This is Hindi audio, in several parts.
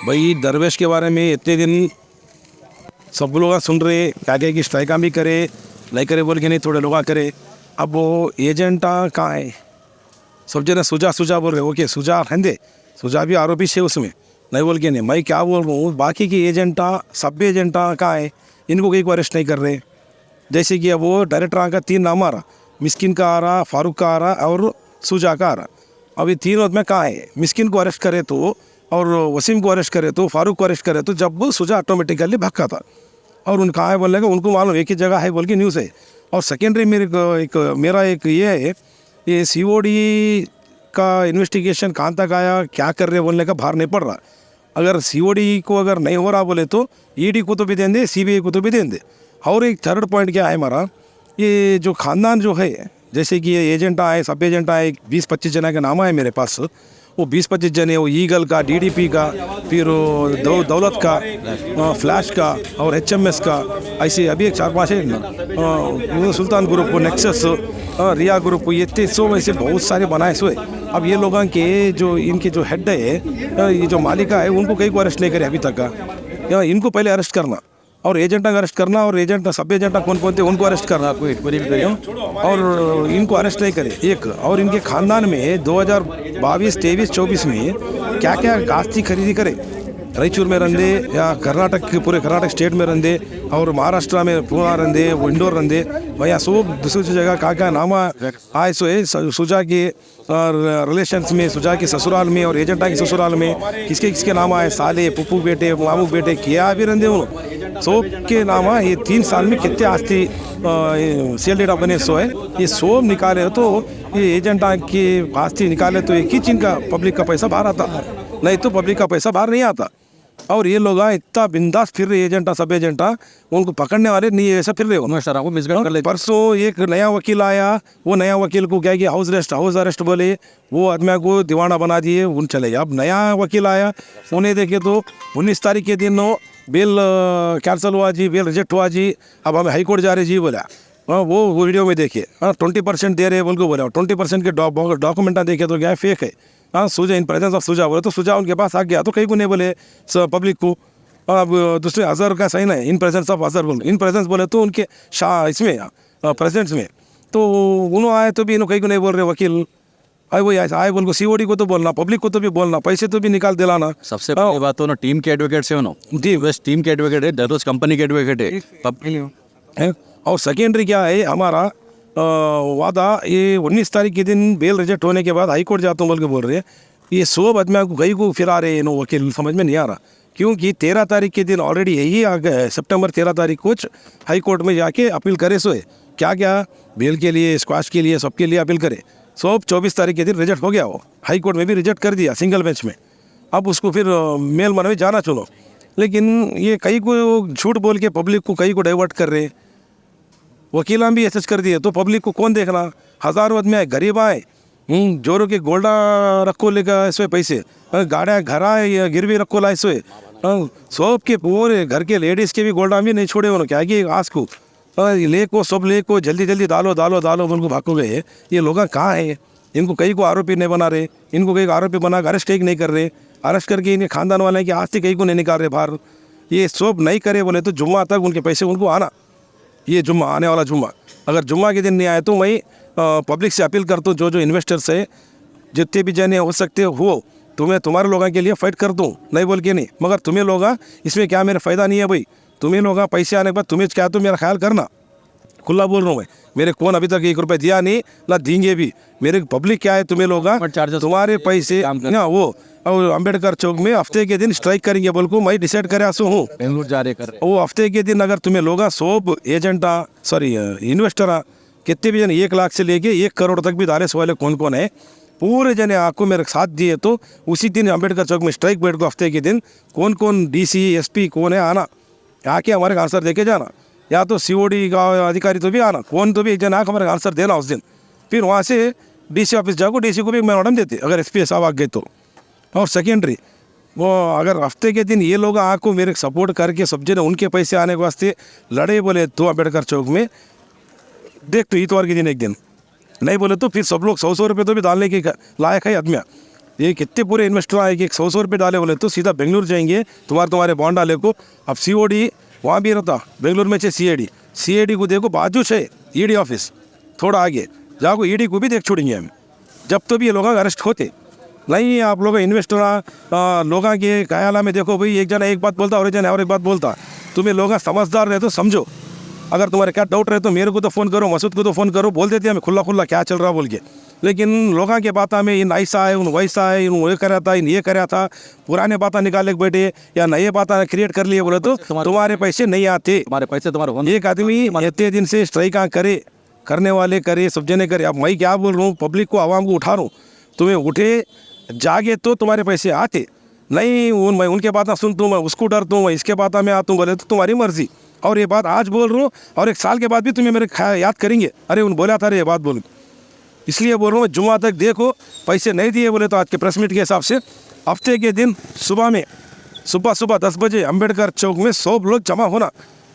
भाई दरवेश के बारे में इतने दिन सब लोग सुन रहे क्या क्या कि स्ट्राइका भी करे नहीं करे बोल के नहीं थोड़े लोग करे। अब वो एजेंटा कहाँ है? सब जने सुजा बोल रहे। ओके सुजा हंदे सुजा भी आरोपी है उसमें नहीं बोल के नहीं। मैं क्या बोल रहा हूँ बाकी की एजेंटा सब एजेंटा कहाँ है? इनको कहीं को अरेस्ट नहीं कर रहे। जैसे कि अब वो डायरेक्टर का 3 नाम आ रहा, मिस्किन का आ रहा, फारूक का आ रहा और सुजा का आ रहा। अब ये 3 में कहाँ है? मिस्किन को अरेस्ट करे तो और वसीम को अरेस्ट करे तो फारूक को अरेस्ट करे तो जब वो सुजा ऑटोमेटिकली भक्का था और उन कहाँ है बोलने का उनको मालूम एक ही जगह है बोल के न्यूज़ है। और सेकेंडरी मेरा एक ये है ये COD का इन्वेस्टिगेशन कहाँ तक आया क्या कर रहे बोलने का बाहर नहीं पड़ रहा। अगर COD को अगर नहीं हो रहा बोले तो ED को तो भी दें दे, CBI को तो भी दें दे। और एक थर्ड पॉइंट क्या है हमारा, ये जो ख़ानदान जो है जैसे कि ये एजेंट आए सब एजेंट आए 20-25 जना के नाम आए मेरे पास। वो 20-25 जने वो ईगल का, DDP का, फिर दौलत का, फ्लैश का और HMS का, ऐसे अभी एक 4-5 है ना, सुल्तान ग्रुप, नेक्सस, रिया ग्रुप, ये 300 में से बहुत सारे बनाए सोए। अब ये लोगों के जो इनके जो हेड है ये जो मालिका है उनको कहीं को अरेस्ट नहीं करे अभी तक का। इनको पहले अरेस्ट करना और एजेंटा का अरेस्ट करना और एजेंट सब एजेंटा कौन कौन थे उनको अरेस्ट करना कोई भी और इनको अरेस्ट नहीं करे एक। और इनके ख़ानदान में 2022, 23, 24 में क्या क्या आस्ती खरीदी करे रायचूर में रंदे या कर्नाटक पूरे कर्नाटक स्टेट में रंदे और महाराष्ट्र में पूना रंदे वो इंडोर रंदे भैया सब दूसरी जगह क्या नामा आए सो है सुजा के रिलेशंस में, सुजा के ससुराल में और एजेंटा के ससुराल में किसके किसके नाम आए, साले पुप्पू बेटे मामू बेटे क्या भी रंदे उन सब के नाम ये 3 साल में कितने आस्ती सेल डेटा बने सो है। ये सब निकाले तो ये एजेंटा की आस्ती निकाले तो एक ही चीन का पब्लिक का पैसा बाहर आता, नहीं तो पब्लिक का पैसा बाहर नहीं आता। और ये लोग इतना बिंदास फिर रहे एजेंटा सब एजेंटा उनको पकड़ने वाले नहीं ऐसा फिर रहे हो मिसगाइड कर ले। परसों एक नया वकील आया, वो नया वकील को क्या किया हाउस अरेस्ट बोले, वो आदमी को दीवाना बना दिए उन चले गए। अब नया वकील आया उन्हें देखे तो 19 तारीख के दिन बेल कैंसिल हुआ जी, बेल रिजेक्ट हुआ जी, अब हम हाई कोर्ट जा रहे जी बोला। वो वीडियो में देखे 20% दे रहे बोल को बोला, 20% के डॉक्यूमेंटा देखे तो क्या फेक है। सुजा इन प्रेजेंस ऑफ सुजा बोले तो सुजा उनके पास आ गया तो कहीं को नहीं बोले पब्लिक को। अब दूसरे अजहर का सही नहीं इन प्रेजेंस ऑफ अजहर बोले, इन प्रेजेंस बोले तो उनके इसमें प्रेजेंट्स में तो उन्होंने आए तो भी इन्हों कहीं को नहीं बोल रहे वकील आए वही आए बोल को COD को तो बोलना, पब्लिक को तो भी बोलना, पैसे तो भी निकाल दिलाना। सबसे पहली बात तो ना टीम के एडवोकेट से हो ना जी बस टीम के एडवोकेट है, दररोज कंपनी के एडवोकेट है। और सेकेंडरी क्या है हमारा वादा ये 19 तारीख के दिन बेल रिजेक्ट होने के बाद हाई कोर्ट जाता हूँ बोल के बोल रहे हैं। ये 100 आदमी को कहीं को फिरा रहे हैं नो वकील, समझ में नहीं आ रहा क्योंकि 13 तारीख के दिन ऑलरेडी यही आ गए सितंबर 13 तारीख को हाई कोर्ट में जाके अपील करे सोए क्या क्या बेल के लिए स्क्वाश के लिए सबके लिए अपील करे। सब 24 तारीख के दिन रिजेक्ट हो गया, वो हाई कोर्ट में भी रिजेक्ट कर दिया सिंगल बेंच में। अब उसको फिर मेल मन में जाना चलो, लेकिन ये कहीं को झूठ बोल के पब्लिक को कहीं को डाइवर्ट कर रहे। वकीलां भी ऐसा कर दिए तो पब्लिक को कौन देखना, हज़ारों आदमी आए गरीब आए जोरों के गोल्डा रखो लेगा ऐसे पैसे, गाड़ियाँ घर आए गिरवी रखो ला ऐसे सब के पूरे घर के लेडीज़ के भी गोल्डा भी नहीं छोड़े उन्होंने क्या कि आज को ले को सब ले को जल्दी जल्दी डालो डालो डालो उनको भागो गए। ये लोग कहाँ है? इनको कहीं को आरोपी नहीं बना रहे, इनको कहीं आरोपी बना अरेस्ट कहीं नहीं कर रहे, अरेस्ट करके इनके खानदान वाले की आस्ती कहीं को नहीं निकाल रहे बाहर। ये सब नहीं करे बोले तो जुम्मा तक उनके पैसे उनको आना, ये जुम्मा आने वाला जुम्मा अगर जुम्मा के दिन नहीं आए तो मैं पब्लिक से अपील करता हूँ जो इन्वेस्टर्स है जितने भी जने हो सकते हो तुम्हें तुम्हारे लोगों के लिए फ़ाइट कर दूँ नहीं बोल के नहीं, मगर तुम्हें लोग इसमें क्या मेरा फ़ायदा नहीं है भाई। तुम्हें लोग पैसे आने के बाद तुम्हें क्या तो मेरा ख्याल करना, खुला बोल रहा हूँ मैं। मेरे कौन अभी तक 1 रुपये दिया नहीं ना देंगे भी। मेरे पब्लिक क्या है तुम्हें लोग तुम्हारे पैसे ना वो और अम्बेडकर चौक में हफ्ते के दिन स्ट्राइक करेंगे बोल को मैं डिसाइड करे आसो हूँ बेंगलुरु जा रहे कर वो हफ्ते के दिन अगर तुम्हें लोग सब एजेंटा सॉरी इन्वेस्टर कितने भी जन 1 लाख से लेके 1 करोड़ तक भी डाले वाले कौन कौन है पूरे जने आपको मेरे साथ दिए तो उसी दिन अम्बेडकर चौक में स्ट्राइक बैठ को हफ्ते के दिन कौन कौन DC SP कौन है आना, आके हमारे आंसर देके जाना, या तो COD का अधिकारी तो भी आना, कौन तो भी एक जन आके हमारे आंसर देना उस दिन। फिर वहाँ से DC ऑफिस जाओ, DC को भी मैडम देते अगर SP साहब आ गए तो। और सेकेंडरी वो अगर हफ्ते के दिन ये लोग आपको मेरे सपोर्ट करके सब जने उनके पैसे आने के वास्ते लड़े बोले तो अम्बेडकर चौक में देख तो इतवार के दिन एक दिन नहीं बोले तो फिर सब लोग 100 रुपये तो भी डालने के लायक है आदमी। ये कितने पूरे इन्वेस्टर आए कि 100 रुपये डाले बोले तो सीधा बेंगलुरु जाएंगे, तुम्हारे बॉन्ड डाले को। अब COD वहाँ भी रहता बेंगलुरु में, CID को देखो बाजू से ED ऑफिस थोड़ा आगे जाओ, ED को भी देख छोड़ेंगे हम जब तो भी ये लोग अरेस्ट होते नहीं। आप लोग इन्वेस्टर लोगों के ख्याल में देखो भाई, एक जना एक बात बोलता और एक जना और एक बात बोलता। तुम्हें लोग समझदार रहे तो समझो, अगर तुम्हारे क्या डाउट रहे तो मेरे को तो फ़ोन करो, मसूद को तो फ़ोन करो, बोल देते हमें खुला क्या चल रहा बोल के। लेकिन लोगों के बात में इन ऐसा है, उन वैसा है, इन वो करा था, इन ये करा था, पुराने बातें निकाले के बैठे या नए बातें क्रिएट कर लिए बोले तो तुम्हारे पैसे नहीं आते। तुम्हारे पैसे तुम्हारे एक आदमी इतने दिन से स्ट्राइक करने वाले करे, सब जने करे। अब मैं क्या बोल रहा हूँ, पब्लिक को, आवाम को उठा रहा हूँ, तुम्हें उठे जागे तो तुम्हारे पैसे आते नहीं। मैं उनके बातें सुनता हूँ, मैं उसको डरता हूँ, मैं इसके बातें में आता हूँ बोले तो तुम्हारी मर्जी। और ये बात आज बोल रहा हूँ और 1 साल के बाद भी तुम्हें मेरे याद करेंगे, अरे उन बोला था रे ये बात बोल। इसलिए बोल रहा हूँ जुम्मा तक देखो, पैसे नहीं दिए बोले तो आज के प्रेस मीट के हिसाब से हफ्ते के दिन सुबह 10 बजे अम्बेडकर चौक में 100 लोग जमा होना।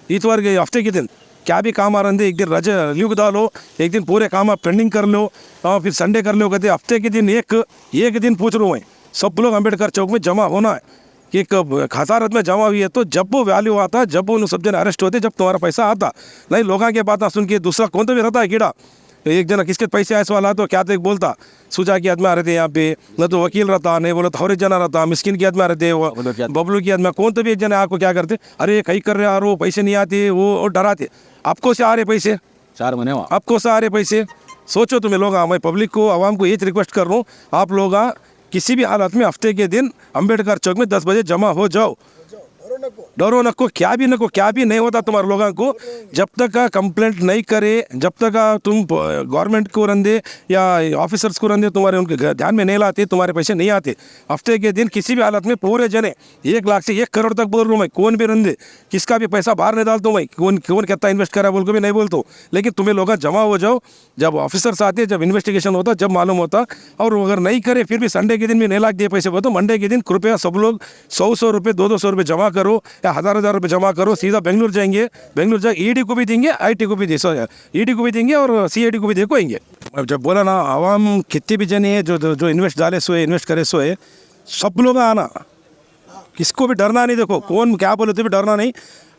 इतवार के हफ्ते के दिन क्या भी काम आ रहे, एक दिन रजा लीव डालो, एक दिन पूरे काम आप पेंडिंग कर लो और फिर संडे कर लो। कहते हफ्ते के दिन एक दिन पूछ रहा हूँ मैं, सब लोग अम्बेडकर चौक में जमा होना है। कि खसारत में जमा हुई है तो जब वो वैल्यू आता, जब वो सब जन अरेस्ट होते, जब तुम्हारा पैसा आता नहीं। लोगों के बातें सुन के दूसरा कौन तो भी रहता है कीड़ा। एक जना किसके पैसे ऐसे वाला तो क्या तो एक बोलता सुजा की आदमी आ रहे थे यहाँ पे, न तो वकील रहता, नहीं बोला तो और एक जना रहता, मिस्किन की आदमी आ रहे थे, बबलू की आदमी, कौन तो भी एक जना आपको क्या करते, अरे कहीं कर रहे यार, वो पैसे नहीं आते, वो डराते। आपको से आ रहे पैसे, 4 महीने हुआ। आपको से आ रहे पैसे, सोचो तुम्हें लोग। मैं पब्लिक को, आवाम को ये रिक्वेस्ट कर रहा हूँ, आप लोग किसी भी हालत में हफ्ते के दिन अम्बेडकर चौक में 10 बजे जमा हो जाओ। डरो नको, क्या भी नहीं होता तुम्हारे लोगों को। जब तक कंप्लेंट नहीं करे, जब तक तुम गवर्नमेंट को रंदे या ऑफिसर्स को रंदे तुम्हारे उनके ध्यान में नहीं लाते, तुम्हारे पैसे नहीं आते। हफ्ते के दिन किसी भी हालत में पूरे जने 1 लाख से 1 करोड़ तक बोल रहा हूँ मैं, कौन भी रंदे, किसका भी पैसा बाहर नहीं डालता हूँ मैं, कौन कितना इन्वेस्ट करा बोल के भी नहीं बोलता हूँ। लेकिन तुम्हें लोग जमा हो जाओ, जब ऑफिसर्स आते, जब इन्वेस्टिगेशन होता, जब मालूम होता। और अगर नहीं करे फिर भी संडे के दिन भी नहीं लाख दिए पैसे बोलते, मंडे के दिन कृपया सब लोग 100 रुपये 200 रुपये जमा करो या 1000 रुपये जमा करो, सीधा बेंगलुरु जाएंगे। बेंगलुरु जाए ED को भी देंगे, IT को भी ED को भी देंगे और CID को भी देंगे। अब जब बोला ना, आवाम कितने भी जने हैं जो इन्वेस्ट डाले सोए, इन्वेस्ट करे सोए, सब लोग आना, किसको भी डरना नहीं। देखो कौन क्या बोले तो भी डरना नहीं।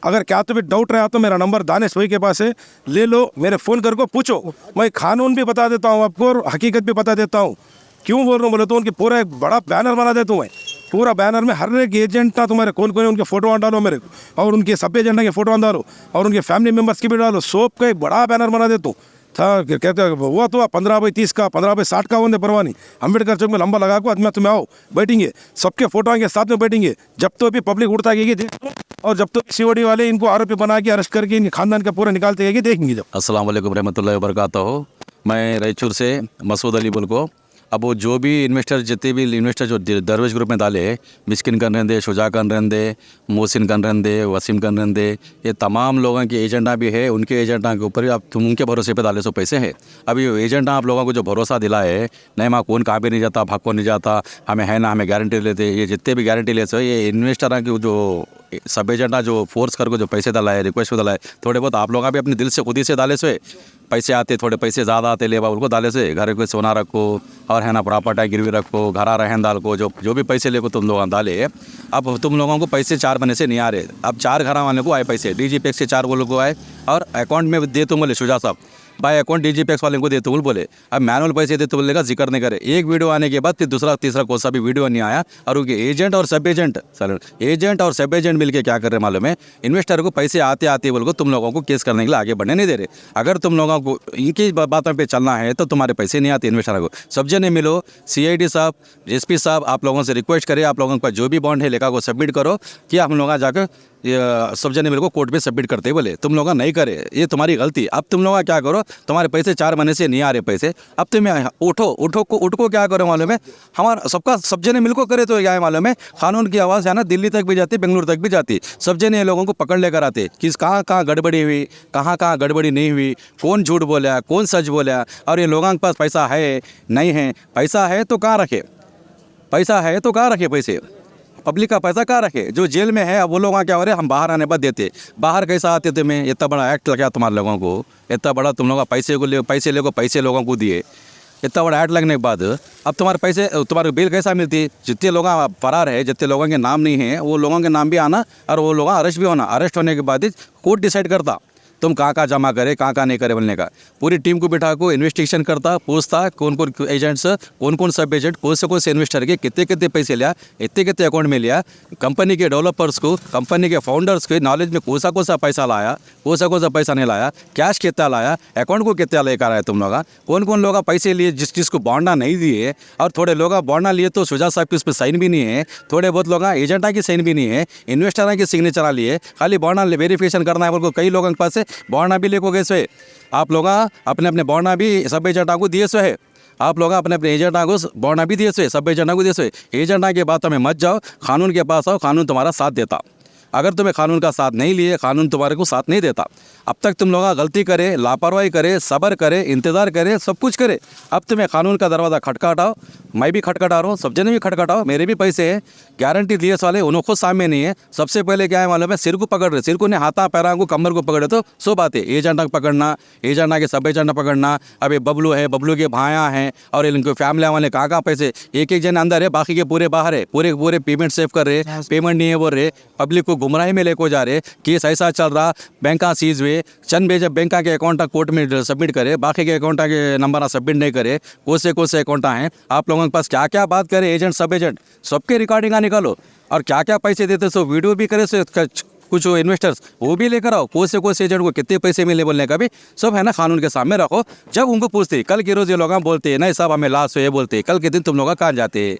अगर क्या तो भी डाउट रहा तो मेरा नंबर दानिश भाई के पास है, ले लो, मेरे फ़ोन करके पूछो। मैं कानून भी बता देता हूँ आपको और हकीकत भी बता देता हूँ। क्यों बोल रहा हूँ बोले तो उनके पूरा एक बड़ा बैनर बना देता हूँ मैं। पूरा बैनर में हर एक एजेंट का तुम्हारे कौन कौन उनके फ़ोटो डालो मेरे को, और उनके सब एजेंट के फ़ोटो डालो और उनके फैमिली मेम्बर्स की भी डालो। सब का एक बड़ा बैनर बना देता हूँ। था कहते हुआ तो 15x30 का, 15x60 का होने परवाह नहीं। अम्बेडकर चौक में लंबा लगा को आदमी तुम्हें आओ, बैठेंगे, सबके फोटो आएंगे, साथ में बैठेंगे। जब तो भी पब्लिक उड़ता गएगी देखो, और जब तो COD वाले इनको आरोपी बना के अरेस्ट करके इनके खानदान का पूरा निकालते गएगी, देखेंगे जब। अस्सलाम वालेकुम रहमतुल्लाहि व बरकातहू। मैं रायचूर से मसूद अली बोल को। अब वो जो भी इन्वेस्टर, जितने भी इन्वेस्टर जो दरवेश ग्रुप में डाले, मिस्किन कर रहे थे, शुजा कर रहे थे, मोहसिन कर रहे थे, वसीम कर रहे थे, ये तमाम लोगों के एजेंडा भी है। उनके एजेंडा के ऊपर अब तुम उनके भरोसे पे डाले सो पैसे हैं। अभी एजेंडा आप लोगों को जो भरोसा दिलाए, नहीं माँ कौन कहाँ भी नहीं जाता, भाग को नहीं जाता, हमें है ना, हमें गारंटी लेते, ये जितने भी गारंटी लेते हो, ये इन्वेस्टर की जो सब एजेंडा जो फोर्स करके जो पैसे डालाए, रिक्वेस्ट डालाए, थोड़े बहुत आप लोग भी अपने दिल से खुद ही से डाले से पैसे आते, थोड़े पैसे ज़्यादा आते, ले उनको डाले से घर पे सोना रखो और है ना प्रॉपर्टी गिरवी रखो, घरा रहन डाल को, जो भी पैसे लेको तुम लोग डाले। अब तुम लोगों को पैसे 4 महीने से नहीं आ रहे। अब 4 घर वाले को आए पैसे, DGPX से 4 लोगों को आए और अकाउंट में दे तुम बोले शुजा साहब बाय अकाउंट DGPX वाले को देते बोले। अब मैनुअल पैसे देते बोलेगा, जिक्र नहीं करे। एक वीडियो आने के बाद फिर दूसरा तीसरा कोई सा भी वीडियो नहीं आया। और उनके एजेंट और सब एजेंट मिलके क्या कर रहे मालूम है, इन्वेस्टर को पैसे आते आते बोल को तुम लोगों को केस करने के लिए आगे बढ़ने नहीं दे रहे। अगर तुम लोगों को इनकी बातों पे चलना है तो तुम्हारे पैसे नहीं आते इन्वेस्टर को। सब जने मिलो, CID साहब, SP साहब, आप लोगों से रिक्वेस्ट करें, आप लोगों का जो भी बॉन्ड है लेखा को सबमिट करो कि हम लोग जाकर सब जने मेरे को कोर्ट पे सबमिट करते बोले। तुम लोग नहीं करे, ये तुम्हारी गलती। अब तुम लोग क्या करो, तुम्हारे पैसे 4 महीने से नहीं आ रहे पैसे, अब तुम उठ को क्या करो मालूम है, हमारा सबका सब जने मिलकर करे तो क्या है मालूम है, कानून की आवाज़ है ना दिल्ली तक भी जाती, बेंगलुरु तक भी जाती। सब जने लोगों को पकड़ लेकर आते कि कहाँ गड़बड़ी हुई, कहाँ गड़बड़ी नहीं हुई, कौन झूठ बोला, कौन सच बोला। और ये लोगों के पास पैसा है नहीं है, पैसा है तो कहाँ रखे, पैसे पब्लिक का पैसा कहाँ रखे। जो जेल में है अब वो लोग क्या हो रहे, हम बाहर आने पर देते, बाहर कैसा आते थे। मैं इतना बड़ा एक्ट लगा तुम्हारे लोगों को, इतना बड़ा तुम लोग पैसे लेको पैसे लोगों को दिए। इतना बड़ा ऐड लगने के बाद अब तुम्हारे पैसे, तुम्हारे बिल कैसा मिलती? जितने लोग फरार है, जितने लोगों के नाम नहीं है, वो लोगों के नाम भी आना और वो लोग अरेस्ट भी होना। अरेस्ट होने के बाद ही कोर्ट डिसाइड करता तुम कहाँ जमा करे, कहाँ नहीं करे बोलने का। पूरी टीम को बिठा को इन्वेस्टिगेशन करता, पूछता कौन कौन एजेंट्स, कौन सब एजेंट, कौन से इन्वेस्टर के कितने पैसे लिया, कितने अकाउंट में लिया, कंपनी के डेवलपर्स को, कंपनी के फाउंडर्स के नॉलेज में कौन सा पैसा लाया, कौन सा पैसा नहीं लाया, कैश कितना लाया, अकाउंट को कितना लेकर आया तुम लोग, कौन लोग पैसे लिए, जिसको बॉन्डा नहीं दिए, और थोड़े लोग बॉन्डा लिए तो शुजा साहब की उस पर साइन भी नहीं है, थोड़े बहुत लोग एजेंटा की साइन भी नहीं है, इन्वेस्टर की सिग्नेचर लिए, खाली बॉन्डा वेरिफिकेशन करना है बोल को कई लोगों के पास बॉन्डा भी लेको गए सो। आप लोग अपने बॉन्डा भी सब एजेंटा को दिए सो है, आप लोग अपने एजेंटा को बॉन्डा भी दिए सो, सब एजेंटा को दिए सो। एजेंटा के बातों में मत जाओ, कानून के पास आओ, कानून तुम्हारा साथ देता। अगर तुम्हें कानून का साथ नहीं लिए, कानून तुम्हारे को साथ नहीं देता। अब तक तुम लोग गलती करे, लापरवाही करे, सब्र करे, इंतज़ार करे, सब कुछ करे। अब तुम्हें कानून का दरवाज़ा खटखटाओ, मैं भी खटखटा रहा हूँ, सब जने भी खटखटाओ, मेरे भी पैसे हैं, गारंटी दिए वाले उन्होंने खुद सामने नहीं है। सबसे पहले क्या है मालूम है, सिर को पकड़ रहे, सिर को ने हाथा पैरा को कमर को पकड़े तो सो बात है। एजेंटा को पकड़ना, एजेंटा के सब एजेंटा पकड़ना, अब ये बबलू है, बबलू के भाया हैं, और इनके फैमिली वाले कहाँ पैसे, एक जन अंदर है, बाकी के पूरे बाहर है, पूरे पेमेंट सेव कर रहे, पेमेंट नहीं है बोल रहे, पब्लिक को गुमराही में लेको जा रहे। केस ऐसा चल रहा, बैंका सीज हुए, चंद भेजे बैंका के अकाउंट कोर्ट में सबमिट करे, बाकी के अकाउंट के नंबर सबमिट नहीं करे, कौन से अकाउंट हैं आप लोगों के पास, क्या क्या बात करे एजेंट सब एजेंट सबके रिकॉर्डिंग निकालो, और क्या क्या पैसे देते सो वीडियो भी करे सो, कुछ इन्वेस्टर्स वो भी लेकर आओ, कौन से एजेंट को कितने पैसे मिले बोलने का भी सब है ना, कानून के सामने रखो। जब उनको पूछते, कल के रोज ये लोग बोलते हैं नहीं साहब हमें लाश हुए बोलते, कल के दिन तुम लोग कहाँ जाते हैं।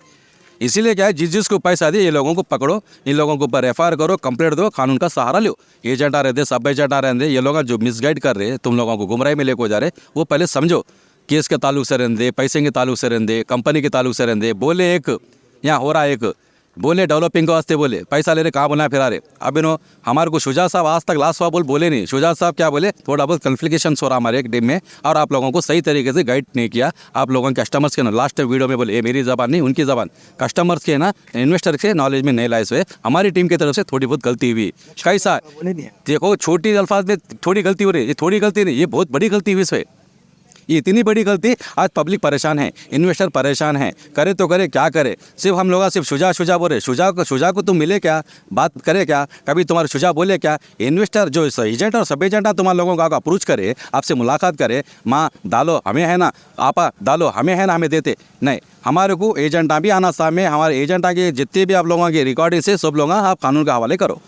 इसीलिए क्या है, जिसको पैसा दे ये लोगों को पकड़ो, इन लोगों के ऊपर एफआईआर करो, कंप्लेंट दो, कानून का सहारा लो। एजेंट आ रहे थे, सब एजेंट आ रहे थे, ये लोग जो मिसगाइड कर रहे, तुम लोगों को गुमराही में लेको जा रहे, वो पहले समझो। केस के ताल्लुक से रहने दे, पैसे के ताल्लुक से रहने दे, कंपनी के ताल्लुक से रहने दे। बोले एक यहाँ हो रहा एक, बोले डेवलपिंग के वास्ते बोले पैसा ले रहे, कहाँ बोला फिरा रहे। अब इन्हों हमारे को शुजा साहब आज तक लास्ट हुआ बोले नहीं। शुजा साहब क्या बोले, थोड़ा बहुत कन्फ्लिक्शन हो रहा हमारे एक टीम में, और आप लोगों को सही तरीके से गाइड नहीं किया। आप लोगों के कस्टमर्स के ना लास्ट वीडियो में बोले, ये मेरी ज़बान नहीं उनकी ज़बान, कस्टमर्स के ना इन्वेस्टर के नॉलेज में नहीं लाए हुए, हमारी टीम की तरफ से थोड़ी बहुत गलती हुई। कैसा देखो, छोटी अल्फाज में थोड़ी गलती हो रही है, ये थोड़ी गलती नहीं, ये बहुत बड़ी गलती हुई इसमें। ये इतनी बड़ी गलती, आज पब्लिक परेशान है, इन्वेस्टर परेशान है, करे तो करे क्या करे। सिर्फ हम लोग सिर्फ शुजा बोले, शुजा को तुम मिले क्या, बात करे क्या, कभी तुम्हारे शुजा बोले क्या। इन्वेस्टर जो एजेंट और सब एजेंट तुम्हारे लोगों को अप्रोच करे, आपसे मुलाकात करे, माँ डालो हमें है ना, आपा डालो हमें है ना, हमें देते नहीं। हमारे को एजेंटा भी आना सामने, हमारे एजेंटा के जितने भी आप लोगों की रिकॉर्डिंग से सब लोग आप कानून का हवाले करो।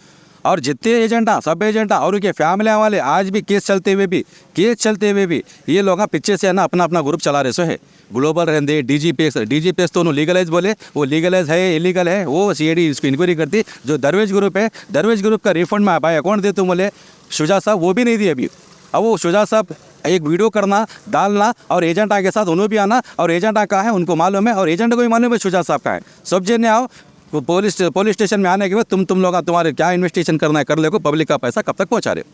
और जितने एजेंटा सब एजेंटा और उनके फैमिली वाले आज भी केस चलते हुए भी ये लोग पीछे से है ना अपना ग्रुप चला रहे सो है। ग्लोबल रहते डीजीपीएस तो उन्होंने लीगलाइज बोले, वो लीगलाइज है इलीगल है, वो सीआईडी इसको इंक्वायरी करती। जो दरवेज ग्रुप है, दरवेज ग्रुप का रिफंड में भाई अकाउंट दे तुम बोले, शुजा साहब वो भी नहीं दिए अभी। अब वो शुजा साहब एक वीडियो करना डालना, और एजेंटा के साथ उन्होंने भी आना, और एजेंटा कहाँ है उनको मालूम है, और एजेंट को भी मालूम है शुजा साहब कहाँ है। सब जने आओ, वो पुलिस स्टेशन में आने के बाद तुम लोग तुम्हारे क्या इन्वेस्टिगेशन करना है कर ले को, पब्लिक का पैसा कब तक पहुंचा रहे।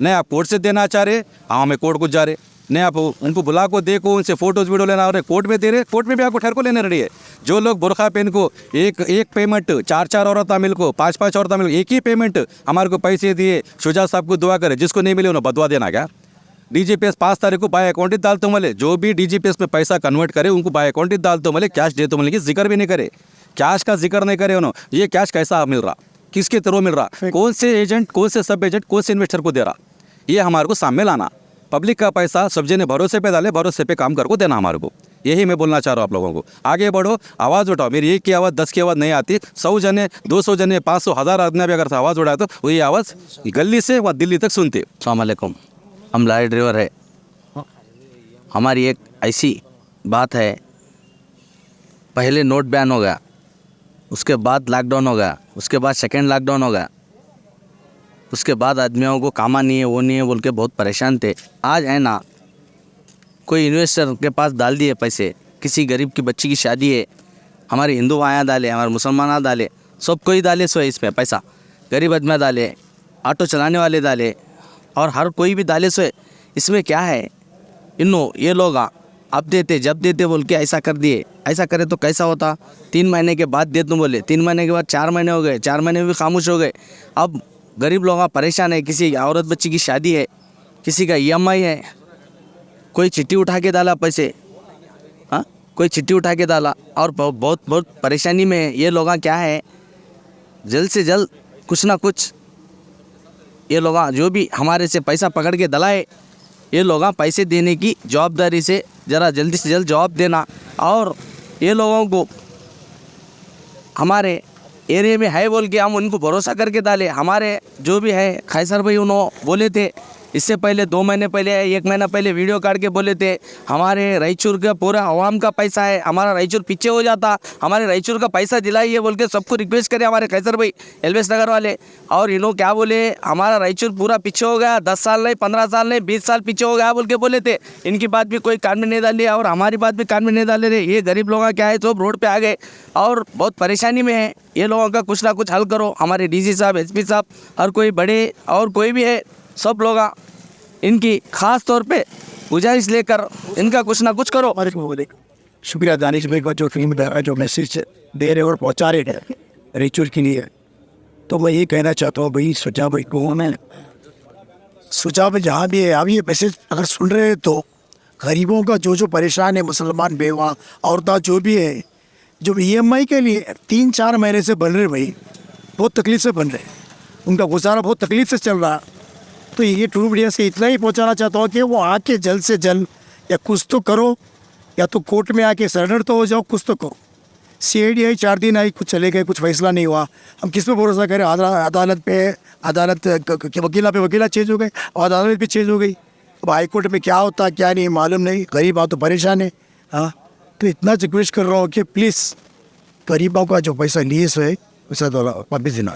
नहीं आप कोर्ट से देना चाह रहे, हाँ हमें कोर्ट को जा रहे, नहीं आप उनको बुला को देखो, उनसे फोटोज वीडियो लेना हो रहे, कोर्ट में दे रहे, कोर्ट में भी आपको ठहर को लेने रही है। जो लोग बुरखा पहन को एक पेमेंट 4 औरत मिल को 5 औरत मिल एक ही पेमेंट हमारे को पैसे दिए, शुजा साहब को दुआ करे, जिसको नहीं मिले उन्हें बदवा देना क्या। डीजीपीएस 5 तारीख को बाय अकाउंट ही डाल तो मिले, जो भी डीजीपीएस में पैसा कन्वर्ट करे उनको बाय अकाउंट ही डाल तो मिले, कैश दे तो मिले, जिक्र भी नहीं करे, कैश का जिक्र नहीं करे उन्होंने। ये कैश कैसा मिल रहा, किसके थ्रू मिल रहा, कौन से एजेंट, कौन से सब एजेंट, कौन से इन्वेस्टर को दे रहा, ये हमारे को सामने लाना। पब्लिक का पैसा सब जने भरोसे पे डाले, भरोसे पे काम कर को देना हमारे को। यही मैं बोलना चाह रहा हूँ आप लोगों को। आगे बढ़ो, आवाज़ उठाओ। मेरी एक की आवाज़ 10 की आवाज़ नहीं आती। 100 जने 200 जने 500 1000 आदमी भी अगर आवाज़ उठाए तो वही आवाज़ गली से व दिल्ली तक सुनते। अस्सलाम वालेकुम, हम लॉरी ड्राइवर है। हमारी एक ऐसी बात है, पहले नोट बैन हो गया, उसके बाद लॉकडाउन हो गया, उसके बाद सेकेंड लॉकडाउन हो गया, उसके बाद आदमियों को कामा नहीं है वो नहीं है बोल के बहुत परेशान थे। आज है ना, कोई इन्वेस्टर के पास डाल दिए पैसे, किसी गरीब की बच्ची की शादी है, हमारे हिंदू भाइयाँ डाले, हमारे मुसलमान डाले, सब कोई डाले सो इसमें पैसा, गरीब आदमी डाले, ऑटो चलाने वाले डाले, और हर कोई भी डाले सो। इसमें क्या है, ये लोग अब देते जब देते बोल के ऐसा कर दिए। ऐसा करे तो कैसा होता, 3 महीने के बाद दे तुम बोले, 3 महीने के बाद 4 महीने हो गए, 4 महीने भी खामोश हो गए। अब गरीब लोग परेशान है, किसी औरत बच्ची की शादी है, किसी का EMI है, कोई चिट्ठी उठा के डाला पैसे, कोई चिट्ठी उठा के डाला और बहुत बहुत परेशानी में है। ये लोग क्या है, जल्द से जल्द कुछ ना कुछ ये लोग जो भी हमारे से पैसा पकड़ के दलाए, ये लोग पैसे देने की जवाबदारी से ज़रा जल्दी से जल्द जवाब देना। और ये लोगों को हमारे एरिया में है बोल के हम उनको भरोसा करके डाले। हमारे जो भी है खैसर भाई उन्होंने बोले थे इससे पहले 2 महीने पहले 1 महीना पहले वीडियो काट के बोले थे हमारे रायचूर का पूरा आवाम का पैसा है, हमारा रायचूर पीछे हो जाता, हमारे रायचूर का पैसा दिलाइए बोल के सबको रिक्वेस्ट करे हमारे खैसर भाई एलबीएस नगर वाले। और इन्हों क्या बोले, हमारा रायचूर पूरा पीछे हो गया, 10 साल नहीं, 15 साल नहीं, 20 साल पीछे हो गया बोल के बोले थे। इनकी बात भी कोई कान में नहीं डाली और हमारी बात भी कान में नहीं डाले रहे। ये गरीब लोग क्या है सब रोड पर आ गए और बहुत परेशानी में है। ये लोगों का कुछ ना कुछ हल करो। हमारे डीसी साहब, एसपी साहब, हर कोई बड़े और कोई भी है, सब लोग इनकी खास तौर पे गुजारिश लेकर इनका कुछ ना कुछ करो। हमारे को बोले शुक्रिया दानिश भाई का जो फिल्म जो मैसेज दे रहे और पहुंचा रहे हैं रायचूर के लिए। तो मैं ये कहना चाहता हूँ भाई सुजा भाई को, मैं सुजा भाई जहाँ भी है आप ये मैसेज अगर सुन रहे हैं तो गरीबों का जो परेशान है, मुसलमान, बेवा, औरतें जो भी है, जो EMI के लिए 3-4 महीने से बन रहे भाई, बहुत तकलीफ से बन रहे, उनका गुजारा बहुत तकलीफ से चल रहा। तो ये ट्रू मीडिया से इतना ही पहुंचाना चाहता हूँ कि वो आके जल्द से जल्द या कुछ तो करो, या तो कोर्ट में आके सरेंडर तो हो जाओ, कुछ तो करो। CID आई 4 दिन आई, कुछ चले गए, कुछ फैसला नहीं हुआ। हम किस पे भरोसा करें? अदालत पे, अदालत के वकीला पे वकीला चेंज हो गए और अदालत भी चेंज हो गई। अब हाई कोर्ट में क्या होता क्या नहीं मालूम नहीं, गरीब आप तो परेशान है। हाँ, तो इतना रिक्वेस्ट कर रहा हूँ कि प्लीज़ गरीबों का जो पैसा लिए सो है पैसा वापस देना।